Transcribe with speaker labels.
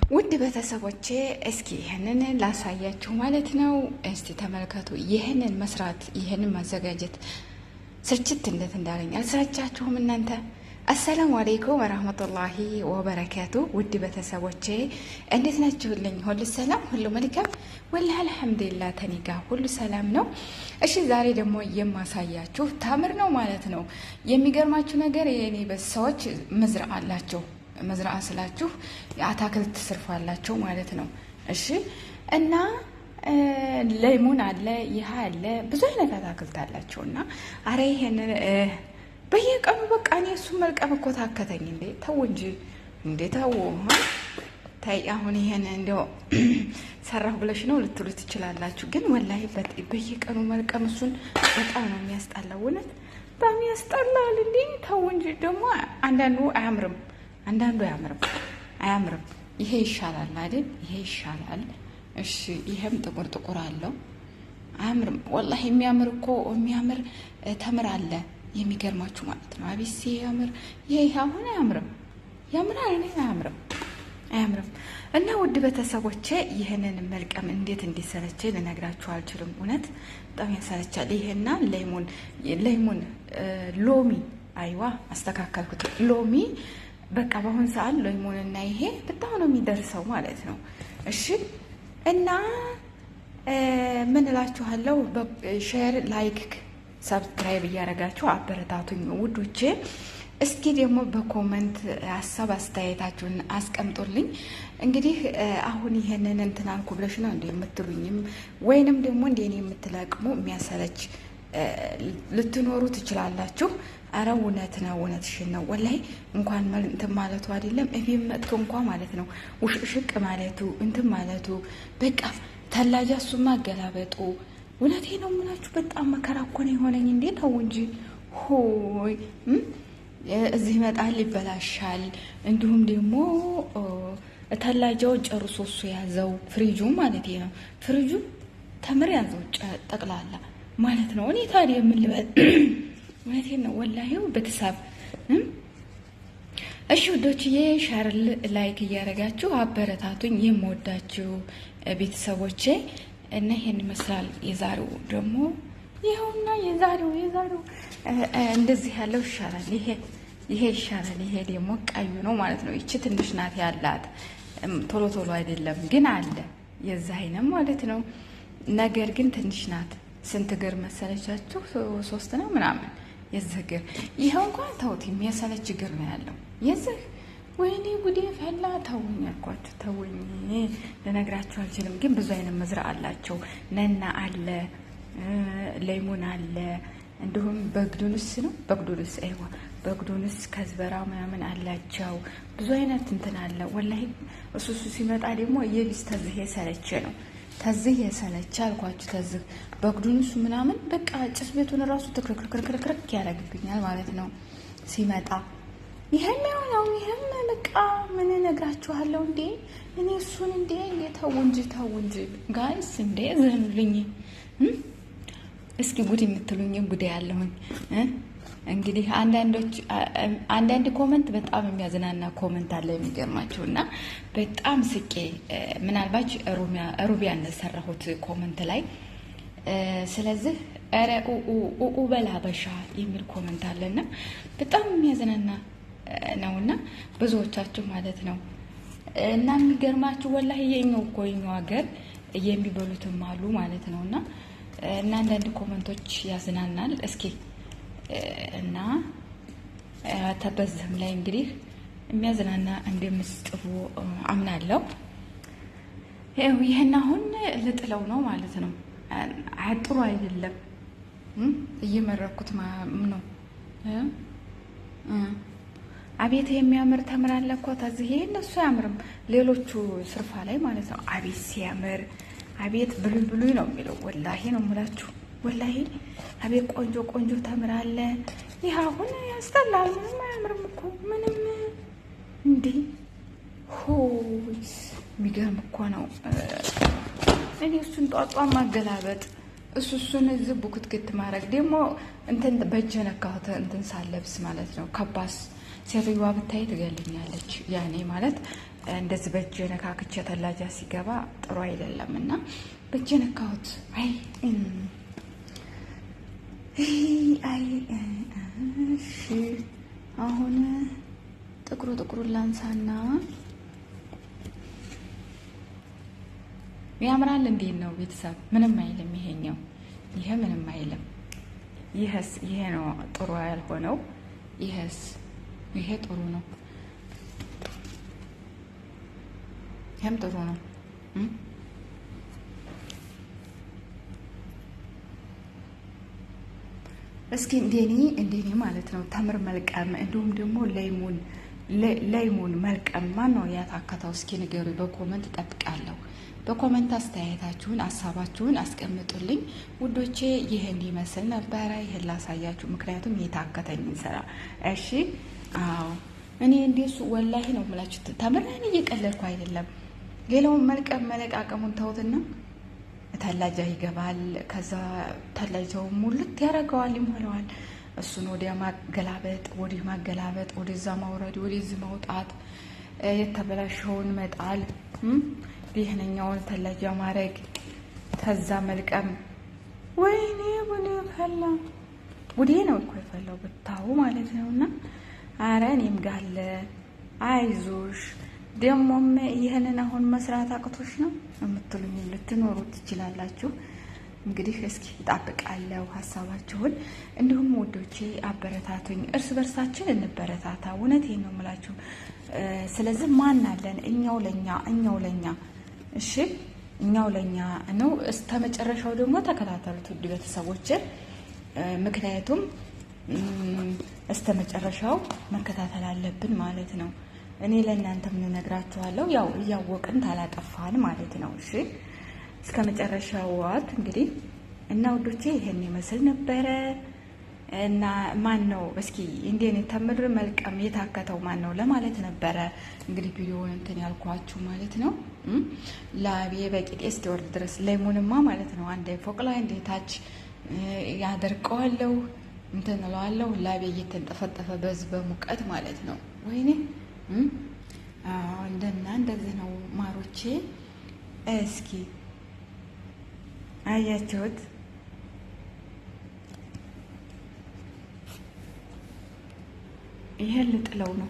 Speaker 1: ውድ ቤተሰቦቼ እስኪ ይሄንን ላሳያችሁ ማለት ነው። እስቲ ተመልከቱ። ይሄንን መስራት ይሄንን ማዘጋጀት ስርችት እንዴት እንዳለኝ አልሰራቻችሁም እናንተ? አሰላሙ አለይኩም ወራህመቱላሂ ወበረካቱ። ውድ ቤተሰቦቼ እንዴት ናችሁልኝ? ሁሉ ሰላም፣ ሁሉ መልካም? ወላሂ አልሐምዱሊላህ ተኔ ጋር ሁሉ ሰላም ነው። እሺ ዛሬ ደግሞ የማሳያችሁ ታምር ነው ማለት ነው። የሚገርማችሁ ነገር የኔ ሰዎች መዝራዕ አላቸው። መዝራዓ ስላችሁ የአታክልት ስርፍ አላቸው ማለት ነው። እሺ እና ለይሙን አለ፣ ይሃ አለ፣ ብዙ አይነት አታክልት አላቸው እና አረ ይሄንን በየቀኑ በቃ እኔ እሱን መልቀም እኮ ታከተኝ። እንዴ ተው እንዴ ተው። ታይ አሁን ይሄን እንደው ሰራሁ ብለሽ ነው ልትሉ ትችላላችሁ፣ ግን ወላሂ በየቀኑ መልቀም እሱን በጣም ነው የሚያስጠላው። እውነት በጣም ያስጠላል። እንዴ ተው እንጂ። ደግሞ አንዳንዱ አያምርም፣ አንዳንዱ አያምርም። ይሄ ይሻላል አይደል? ይሄ ይሻላል። እሺ ይሄም ጥቁር ጥቁር አለው፣ አያምርም ወላሂ። የሚያምር እኮ የሚያምር ተምር አለ የሚገርማችሁ ማለት ነው። አቢሲ ያምር። ይሄ አሁን አያምርም፣ ያምራል። እኔ አያምርም። እና ውድ ቤተሰቦቼ ይሄንን መልቀም እንዴት እንዲሰለች ልነግራችሁ አልችልም። እውነት በጣም ያሰለቻል። ይሄና ሌሞን ሎሚ፣ አይዋ አስተካከልኩት። ሎሚ በቃ በአሁን ሰዓት ሌሞንና ይሄ በጣም ነው የሚደርሰው ማለት ነው። እሺ እና ምን እላችኋለሁ፣ ሼር ላይክ ሰብስክራይብ እያደረጋችሁ አበረታቱኝ ውዶቼ። እስኪ ደግሞ በኮመንት ሀሳብ አስተያየታችሁን አስቀምጡልኝ። እንግዲህ አሁን ይሄንን እንትን አልኩ ብለሽ ነው እንደ የምትሉኝም ወይንም ደግሞ እንደ እኔ የምትለቅሙ የሚያሰለች ልትኖሩ ትችላላችሁ። አረ እውነት ነው፣ እውነትሽን ነው ወላሂ። እንኳን እንትን ማለቱ አይደለም እቤት መጥቶ እንኳ ማለት ነው ውሽቅ ማለቱ እንትን ማለቱ በቃ ተላጃ እሱማ አገላበጡ። እውነቴ ነው የምላችሁ፣ በጣም መከራ እኮ ነው የሆነኝ። እንዴ ተው እንጂ ሆይ። እዚህ ይመጣል ይበላሻል። እንዲሁም ደግሞ ተላጃው ጨርሶ እሱ ያዘው ፍሪጁ ማለት ነው። ፍሪጁ ተምር ያዘው ጠቅላላ ማለት ነው። እኔ ታዲያ ምን ልበል? እውነቴን ነው ወላሂ ቤተሰብ። እሺ ውዶችዬ ሸር ላይክ እያደረጋችሁ አበረታቱኝ የምወዳችሁ ቤተሰቦቼ። እና ይሄን ይመስላል። የዛሬው ደግሞ ይሄውና የዛሬው እንደዚህ ያለው ይሻላል። ይሄ ይሻላል። ይሄ ደግሞ ቀዩ ነው ማለት ነው። ይቺ ትንሽ ናት ያላት፣ ቶሎ አይደለም ግን አለ የዛ አይነት ማለት ነው። ነገር ግን ትንሽ ናት። ስንት እግር መሰለቻችሁ? 3 ነው ምናምን የዚህ እግር። ይሄው እንኳን ተውት፣ የሚያሰለች እግር ነው ያለው የዚህ። ወይኔ ጉዴ ፈላ። ተውኝ አልኳችሁ፣ ተውኝ። ልነግራችሁ አልችልም። ግን ብዙ አይነት መዝራዕ አላቸው። ነና አለ፣ ሌሞን አለ፣ እንዲሁም በግዱንስ ነው በግዱንስ፣ አይዋ በግዱንስ ከዝበራ ምናምን አላቸው። ብዙ አይነት እንትን አለ ወላሂ። እሱ ሲመጣ ደግሞ የቢስ ተዝህ የሰለቸ ነው። ተዝህ የሰለቸ አልኳችሁ። ተዝህ በግዱንሱ ምናምን በቃ ጭስ ቤቱን ራሱ ትክርክርክርክርክ ያደርግብኛል ማለት ነው ሲመጣ። ይሄም ነው ይሄም በቃ ምን እነግራችኋለሁ እንዴ እኔ እሱን እንዴ ተው እንጂ ጋይስ እንዴ ዘኑልኝ። እስኪ ጉድ የምትሉኝ ጉድ ያለሁኝ እንግዲህ አንዳንድ ኮመንት በጣም የሚያዝናና ኮመንት አለ የሚገርማችሁ። እና በጣም ስቄ ምናልባት ሩቢያ እንደሰራሁት ኮመንት ላይ ስለዚህ ኧረ ኡ በላበሻ የሚል ኮመንት አለና በጣም የሚያዝናና ነውና ብዙዎቻችሁ ማለት ነው። እና የሚገርማችሁ ወላሂ የኛው ሀገር የሚበሉትም አሉ ማለት ነውና እና አንዳንድ ኮመንቶች ያዝናናል። እስኪ እና ተበዝህም ላይ እንግዲህ የሚያዝናና እንደምትጽፉ አምናለሁ። ይሄን አሁን ልጥለው ነው ማለት ነው። ጥሩ አይደለም። እየመረኩት ነው። አቤት የሚያምር ተምር አለ እኮ ተዚህ። እነሱ አያምርም፣ ሌሎቹ ስርፋ ላይ ማለት ነው። አቤት ሲያምር፣ አቤት ብሉይ ነው የሚለው ወላሂ ነው የምላችሁ። ወላሂ አቤት ቆንጆ ተምር አለ። ይህ አሁን ያስጠላል። ምንም አያምርም እኮ ምንም። እንዲህ ሆይ የሚገርም እኮ ነው። እኔ እሱን ጧጧ ማገላበጥ እሱን እዚህ ቡክትክት ማድረግ ደግሞ እንትን በእጄ ነካሁት እንትን ሳለብስ ማለት ነው። ከባስ ሴትዮዋ ብታይ ትገልኛለች። ያኔ ማለት እንደዚህ በእጅ ነካክቼ ተላጃ ሲገባ ጥሩ አይደለም እና በእጅ ነካሁት። አይ እሺ አሁን ጥቁሩን ላንሳና ያምራል። እንዴት ነው ቤተሰብ? ምንም አይልም። ይሄኛው ይሄ ምንም አይልም። ይሄ ነው ጥሩ ያልሆነው። ይሄ ጥሩ ነው። ይሄም ጥሩ ነው። እስኪ እንደኔ ማለት ነው ተምር መልቀም እንዲሁም ደግሞ ላይሙን መልቀም ማን ነው ያታከተው? እስኪ ንገሩ በኮመንት እጠብቃለሁ። በኮመንት አስተያየታችሁን ሀሳባችሁን አስቀምጡልኝ ውዶቼ። ይህ እንዲመስል ነበረ። ይህን ላሳያችሁ፣ ምክንያቱም የታከተኝ ስራ። እሺ አዎ እኔ እንደሱ ወላሂ ነው የምላችሁ። ተምረን እየቀለድኩ አይደለም። ሌላውን መልቀም መለቃቀሙን ተውትና ተላጃ ይገባል። ከዛ ተላጃው ሙልት ያደርገዋል፣ ይሞላዋል። እሱን ወዲያ ማገላበጥ፣ ወዲህ ማገላበጥ፣ ወደዛ ማውረድ፣ ወደዚህ ማውጣት፣ የተበላሸውን መጣል፣ ይህነኛውን ተላጃ ማድረግ፣ ተዛ መልቀም። ወይኔ ቡኔ ፈላ፣ ቡዴ ነው እኮ የፈላው ብታው ማለት ነው። እና አረ እኔም ጋለ አይዞሽ። ደግሞም ይህንን አሁን መስራት አቅቶሽ ነው የምትሉኝ ልትኖሩ ትችላላችሁ። እንግዲህ እስኪ እጠብቃለሁ ሀሳባችሁን። እንዲሁም ውዶቼ አበረታቱኝ፣ እርስ በርሳችን እንበረታታ። እውነቴን ነው የምላችሁ። ስለዚህ ማን አለን? እኛው ለኛ እሺ፣ እኛው ለኛ ነው። እስከ መጨረሻው ደግሞ ተከታተሉት ውድ ቤተሰቦችን። ምክንያቱም እስከ መጨረሻው መከታተል አለብን ማለት ነው። እኔ ለእናንተ ምን እነግራችኋለሁ፣ ያው እያወቅን ታላጠፋን ማለት ነው። እሺ እስከ መጨረሻው ዋት እንግዲህ እና ውዶቼ ይሄን ይመስል ነበረ። እና ማን ነው እስኪ እንዴት ተምር መልቀም የታከተው ማን ነው ለማለት ነበረ እንግዲህ ቪዲዮውን እንትን ያልኳችሁ ማለት ነው። ላቤ በቂጤ እስኪወርድ ድረስ ሌሞንማ ማለት ነው አንዴ ፎቅ ላይ አንዴ ታች ያደርቀዋለሁ እንትን እለዋለሁ። ላቤ እየተንጠፈጠፈ በዚህ በሙቀት ማለት ነው። ወይኔ እንደዚህ ነው ማሮቼ። እስኪ አያችሁት? ይሄን ልጥለው ነው።